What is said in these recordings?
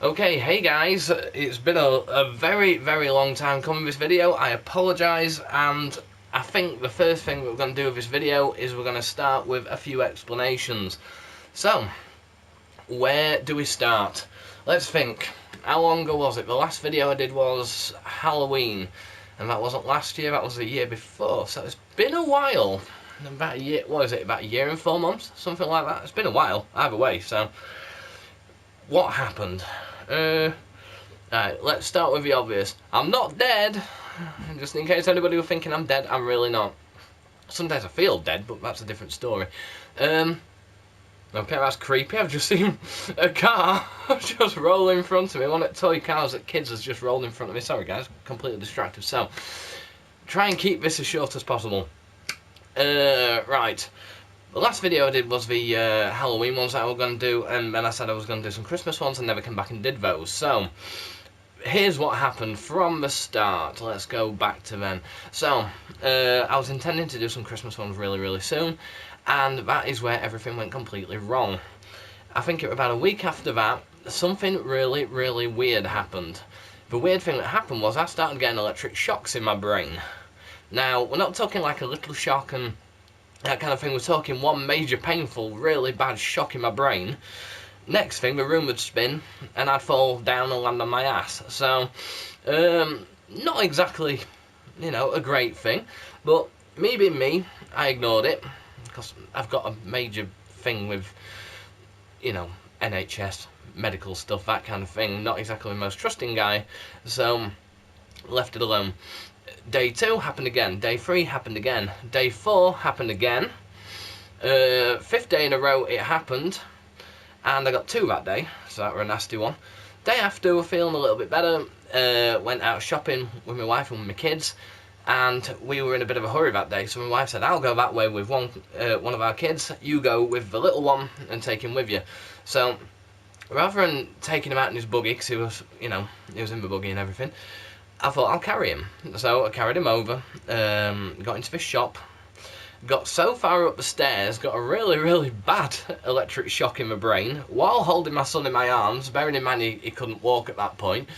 Okay, hey guys, it's been a very, very long time coming this video. I apologise, and I think the first thing we're going to do with this video is we're going to start with a few explanations. So, where do we start? Let's think. How long ago was it? The last video I did was Halloween, and that wasn't last year, that was the year before, so it's been a while. About a year, what is it, about a year and 4 months? Something like that. It's been a while, either way, so... What happened? Alright, let's start with the obvious. I'm not dead! Just in case anybody was thinking I'm dead, I'm really not. Sometimes I feel dead, but that's a different story. Okay, that's creepy. I've just seen a car just roll in front of me. One of the toy cars that kids has just rolled in front of me. Sorry guys, completely distracted. So, try and keep this as short as possible. Right. The last video I did was the Halloween ones that I was going to do, and then I said I was going to do some Christmas ones and never came back and did those. So, here's what happened from the start. Let's go back to then. So, I was intending to do some Christmas ones really, really soon, and that is where everything went completely wrong. I think it was about a week after that, something really, really weird happened. The weird thing that happened was I started getting electric shocks in my brain. Now, we're not talking like a little shock and that kind of thing. We're talking one major painful, really bad shock in my brain. Next thing, the room would spin and I'd fall down and land on my ass. So, not exactly, you know, a great thing. But me being me, I ignored it. Because I've got a major thing with, you know, NHS, medical stuff, that kind of thing. Not exactly the most trusting guy. So, left it alone. Day 2 happened again. Day 3 happened again. Day 4 happened again. 5th day in a row it happened. And I got 2 that day, so that were a nasty one. Day after, we're feeling a little bit better. Went out shopping with my wife and with my kids. And we were in a bit of a hurry that day, so my wife said, I'll go that way with one of our kids. You go with the little one and take him with you. So, rather than taking him out in his buggy, because he was, you know, he was in the buggy and everything, I thought I'll carry him. So I carried him over, got into the shop, got so far up the stairs, got a really, really bad electric shock in my brain, while holding my son in my arms, bearing in mind he couldn't walk at that point.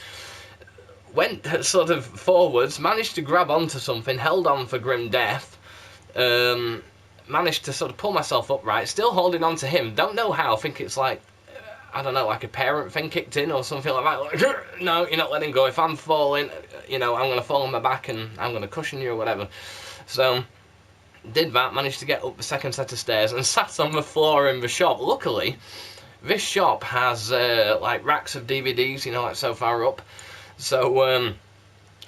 Went sort of forwards, managed to grab onto something, held on for grim death, managed to sort of pull myself upright, still holding on to him, don't know how, I think it's like, I don't know, like a parent thing kicked in or something like that. Like, no, you're not letting go. If I'm falling, you know, I'm going to fall on my back and I'm going to cushion you or whatever. So, did that, managed to get up the second set of stairs and sat on the floor in the shop. Luckily, this shop has, like, racks of DVDs, you know, like so far up. So,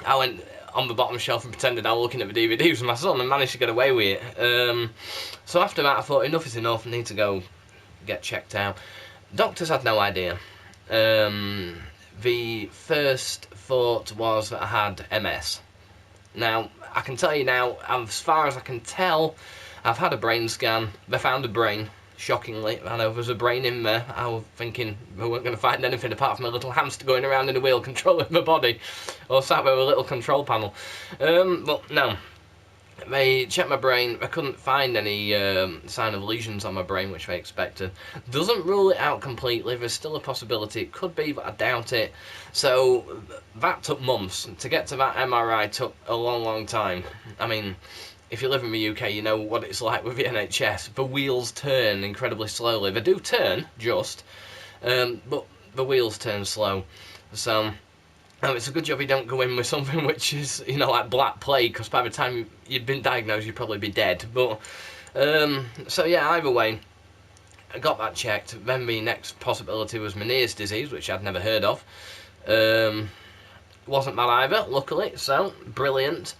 I went on the bottom shelf and pretended I was looking at the DVDs with my son and managed to get away with it. So after that, I thought, enough is enough, I need to go get checked out. Doctors had no idea. The first thought was that I had MS. Now, I can tell you now, as far as I can tell, I've had a brain scan. They found a brain, shockingly. I know there's a brain in there. I was thinking we weren't going to find anything apart from a little hamster going around in a wheel controlling my body, or sat with a little control panel. But no. They checked my brain, they couldn't find any sign of lesions on my brain, which they expected. Doesn't rule it out completely, there's still a possibility it could be, but I doubt it. So, that took months. To get to that MRI took a long, long time. I mean, if you live in the UK, you know what it's like with the NHS. The wheels turn incredibly slowly. They do turn, just, but the wheels turn slow. So, it's a good job you don't go in with something which is, you know, like black plague, because by the time you'd been diagnosed, you'd probably be dead. But, so yeah, either way, I got that checked. Then the next possibility was Meniere's disease, which I'd never heard of. Wasn't that either, luckily, so, brilliant.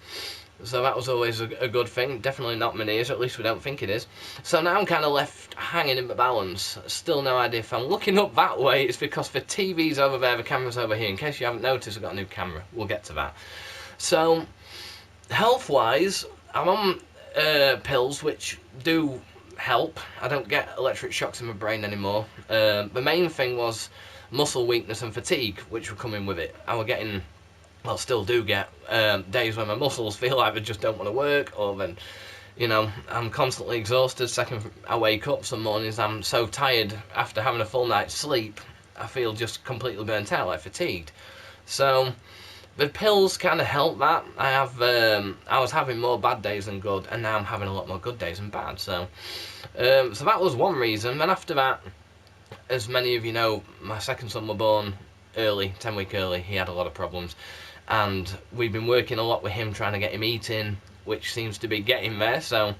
So that was always a good thing. Definitely not Meniere's, at least we don't think it is. So now I'm kind of left hanging in the balance. Still no idea if I'm looking up that way. It's because the TV's over there, the camera's over here. In case you haven't noticed, I've got a new camera. We'll get to that. So, health-wise, I'm on pills which do help. I don't get electric shocks in my brain anymore. The main thing was muscle weakness and fatigue, which were coming with it. I was getting... well, still do get days when my muscles feel like they just don't want to work, or then, you know, I'm constantly exhausted. Second I wake up some mornings, I'm so tired after having a full night's sleep, I feel just completely burnt out, like fatigued. So the pills kind of help that. I was having more bad days than good, and now I'm having a lot more good days than bad. So that was one reason. Then after that, as many of you know, my second son was born early, 10-week early. He had a lot of problems, and we've been working a lot with him, trying to get him eating, which seems to be getting there. So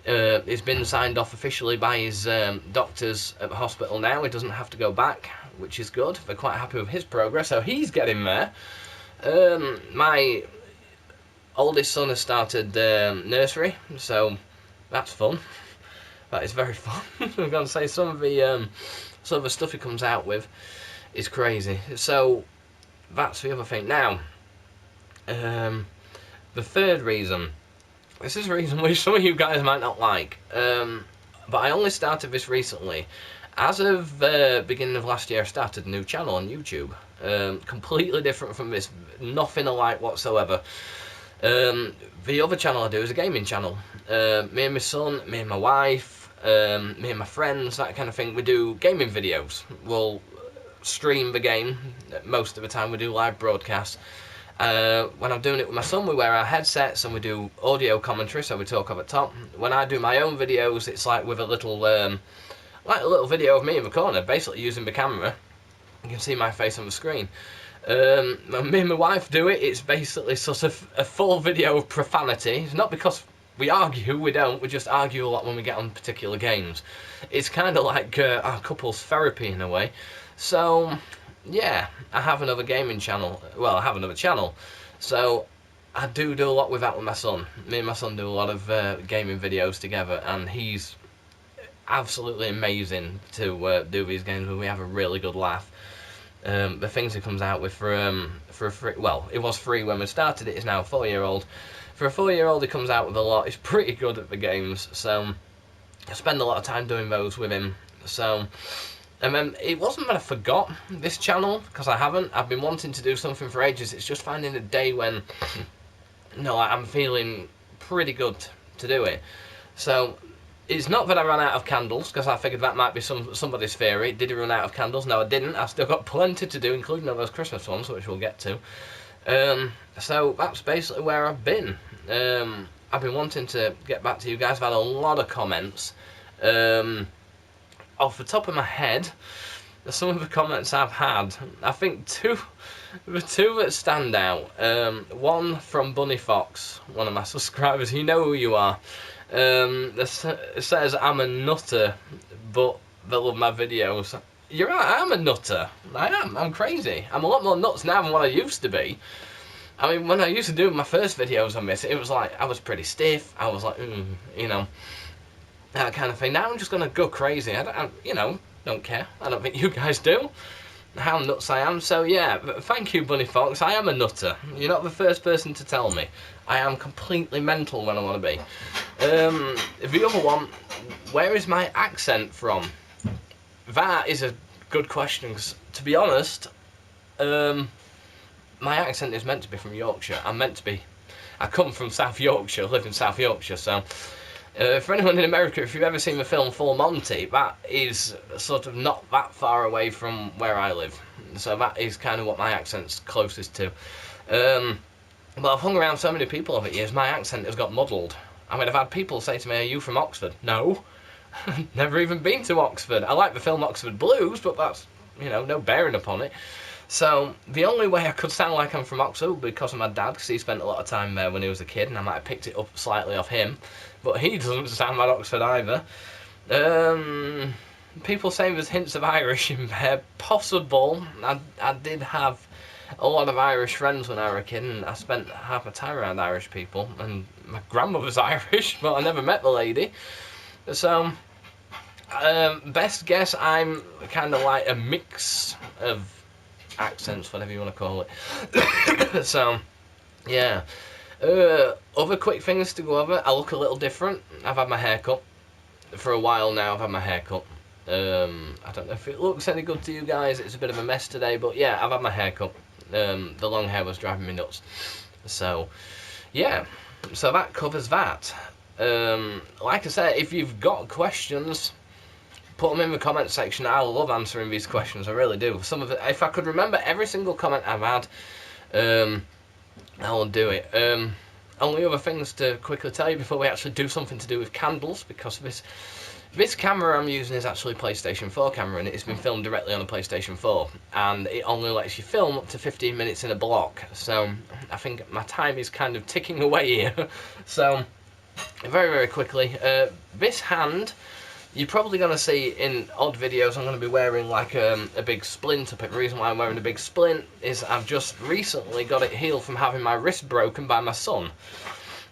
he's been signed off officially by his doctors at the hospital now. He doesn't have to go back, which is good. They're quite happy with his progress, so he's getting there. My oldest son has started nursery, so that's fun. That is very fun. I'm going to say some of the stuff he comes out with is crazy. So that's the other thing. Now, the third reason. This is a reason which some of you guys might not like, but I only started this recently. As of beginning of last year, I started a new channel on YouTube, completely different from this, nothing alike whatsoever. The other channel I do is a gaming channel. Me and my son, me and my wife, me and my friends, that kind of thing, we do gaming videos. We'll stream the game, most of the time we do live broadcasts. When I'm doing it with my son, we wear our headsets and we do audio commentary, so we talk over the top. When I do my own videos, it's like with a little, like a little video of me in the corner, basically using the camera. You can see my face on the screen. When me and my wife do it, it's basically sort of a full video of profanity. It's not because we argue, we don't, we just argue a lot when we get on particular games. It's kind of like our couple's therapy in a way. So yeah, I have another gaming channel. Well, I have another channel, so I do a lot with that with my son. Me and my son do a lot of gaming videos together, and he's absolutely amazing to do these games with. We have a really good laugh. The things he comes out with for a free, well, it was free when we started it, it's now a 4-year-old. For a 4-year-old, he comes out with a lot. He's pretty good at the games, so I spend a lot of time doing those with him. So, and then it wasn't that I forgot this channel, because I haven't. I've been wanting to do something for ages. It's just finding a day when, you know, I'm feeling pretty good to do it. So it's not that I ran out of candles, because I figured that might be somebody's theory. Did he run out of candles? No, I didn't. I've still got plenty to do, including all those Christmas ones, which we'll get to. So that's basically where I've been. I've been wanting to get back to you guys. I've had a lot of comments. Off the top of my head, some of the comments I've had, I think the two that stand out. One from Bunny Fox, one of my subscribers. You know who you are. It says I'm a nutter, but they love my videos. You're right, I am a nutter. I am. I'm crazy. I'm a lot more nuts now than what I used to be. I mean, when I used to do my first videos on this, it was like I was pretty stiff. I was like, you know, that kind of thing. Now I'm just gonna go crazy. I you know, don't care. I don't think you guys do. How nuts I am. So yeah, thank you, Bunny Fox. I am a nutter. You're not the first person to tell me. I am completely mental when I want to be. The other one, where is my accent from? That is a good question, because to be honest, my accent is meant to be from Yorkshire. I come from South Yorkshire, live in South Yorkshire, so for anyone in America, if you've ever seen the film Full Monty, that is sort of not that far away from where I live. So that is kind of what my accent's closest to. But I've hung around so many people over the years, my accent has got muddled. I mean, I've had people say to me, are you from Oxford? No. Never even been to Oxford. I like the film Oxford Blues, but that's, you know, no bearing upon it. So the only way I could sound like I'm from Oxford would be because of my dad, because he spent a lot of time there when he was a kid, and I might have picked it up slightly off him. But he doesn't sound like Oxford either. People say there's hints of Irish in there. Possible. I did have a lot of Irish friends when I was a kid, and I spent half my time around Irish people, and my grandmother's Irish, but I never met the lady. So, best guess, I'm kind of like a mix of accents, whatever you want to call it. So, yeah. Other quick things to go over. I look a little different. I've had my hair cut. For a while now, I've had my hair cut. I don't know if it looks any good to you guys. It's a bit of a mess today, but yeah, I've had my hair cut. The long hair was driving me nuts. So, yeah. So that covers that. Like I said, if you've got questions, put them in the comment section. I love answering these questions, I really do. Some of it, if I could remember every single comment I've had, I will do it. Only other things to quickly tell you before we actually do something to do with candles, because this camera I'm using is actually a PlayStation 4 camera, and it's been filmed directly on a PlayStation 4, and it only lets you film up to 15 minutes in a block, so I think my time is kind of ticking away here. So very, very quickly, this hand, you're probably going to see in odd videos I'm going to be wearing like a big splint up it. The reason why I'm wearing a big splint is I've just recently got it healed from having my wrist broken by my son.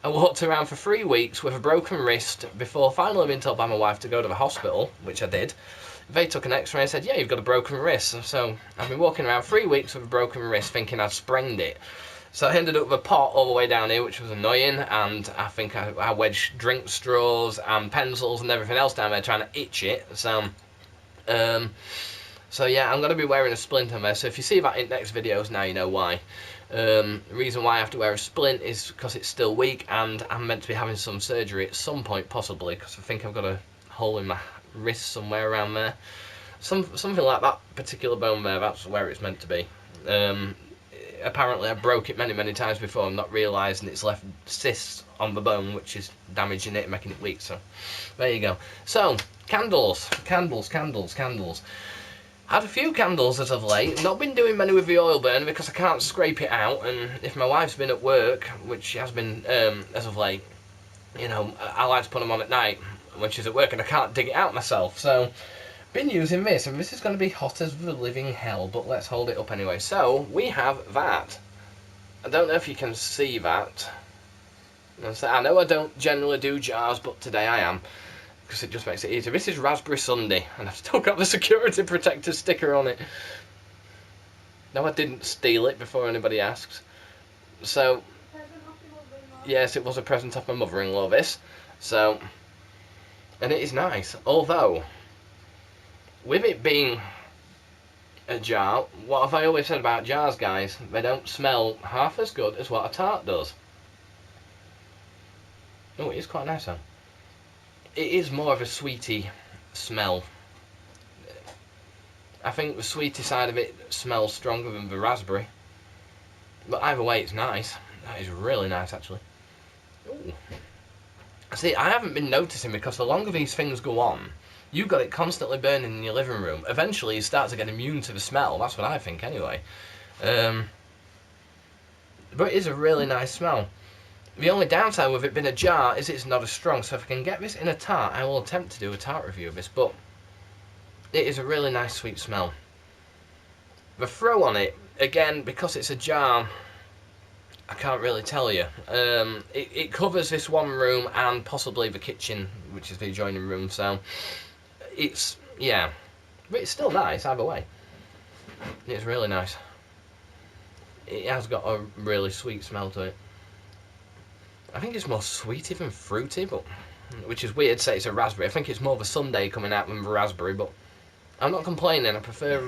I walked around for 3 weeks with a broken wrist before finally being told by my wife to go to the hospital, which I did. They took an x-ray and said, yeah, you've got a broken wrist. So I've been walking around 3 weeks with a broken wrist thinking I'd sprained it. So I ended up with a pot all the way down here, which was annoying, and I think I wedged drink straws and pencils and everything else down there trying to itch it. So yeah, I'm going to be wearing a splint on there. So if you see that in next videos, now you know why. The reason why I have to wear a splint is because it's still weak, and I'm meant to be having some surgery at some point, possibly, because I think I've got a hole in my wrist somewhere around there. Something like that particular bone there, that's where it's meant to be. Apparently I broke it many, many times before and not realising it's left cysts on the bone, which is damaging it and making it weak. So there you go. So candles. Had a few candles as of late. Not been doing many with the oil burner because I can't scrape it out, and if my wife's been at work, which she has been as of late, you know, I like to put them on at night when she's at work and I can't dig it out myself. So been using this, and this is going to be hot as the living hell, but let's hold it up anyway. So we have that. I don't know if you can see that. I know I don't generally do jars, but today I am, because it just makes it easier. This is raspberry Sundae, and I've still got the security protector sticker on it. No, I didn't steal it before anybody asks. So yes, it was a present off my mother-in-law, this. So, and it is nice, although with it being a jar, what have I always said about jars, guys? They don't smell half as good as what a tart does. Oh, it is quite nice though. It is more of a sweety smell. I think the sweety side of it smells stronger than the raspberry. But either way, it's nice. That is really nice, actually. Ooh. See, I haven't been noticing, because the longer these things go on, you've got it constantly burning in your living room. Eventually you start to get immune to the smell. That's what I think anyway. But it is a really nice smell. The only downside with it being a jar is it's not as strong. So if I can get this in a tart, I will attempt to do a tart review of this. But it is a really nice sweet smell. The throw on it, again, because it's a jar, I can't really tell you. It covers this one room and possibly the kitchen, which is the adjoining room. So it's, yeah, but it's still nice either way. It's really nice. It has got a really sweet smell to it. I think it's more sweety than fruity, but which is weird to say it's a raspberry. I think it's more of a Sundae coming out than the raspberry, but I'm not complaining. I prefer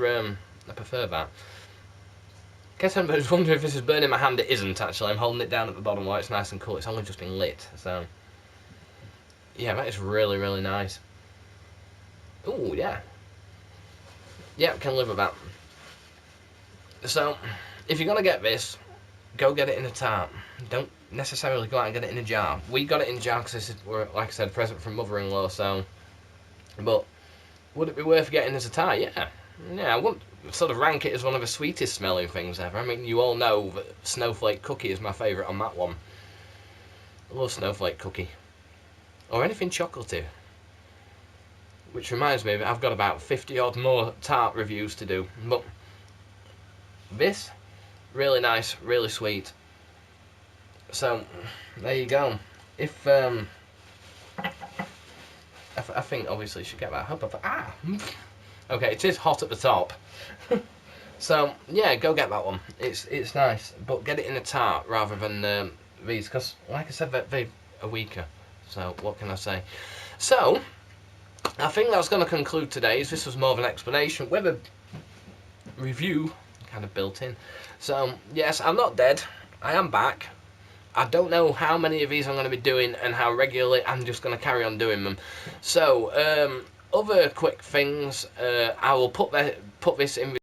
that. In case anybody's wondering if this is burning my hand, it isn't actually. I'm holding it down at the bottom while it's nice and cool. It's only just been lit, so yeah, that is really, really nice. Ooh, yeah. Yeah, can live with that. So, if you're going to get this, go get it in a tart. Don't necessarily go out and get it in a jar. We got it in a jar because this is, like I said, a present from mother-in-law, so... But, would it be worth getting as a tart? Yeah. Yeah, I wouldn't sort of rank it as one of the sweetest smelling things ever. I mean, you all know that snowflake cookie is my favourite on that one. I love snowflake cookie. Or anything chocolatey. Which reminds me, I've got about 50 odd more tart reviews to do. But this, really nice, really sweet. So, there you go. If, I think obviously you should get that. Okay, it is hot at the top. So, yeah, go get that one. It's nice, but get it in a tart rather than these, because, like I said, they are weaker. So, what can I say? So, I think that's going to conclude today's. This was more of an explanation with a review kind of built in. So, yes, I'm not dead. I am back. I don't know how many of these I'm going to be doing and how regularly. I'm just going to carry on doing them. So, Other quick things, I will put this in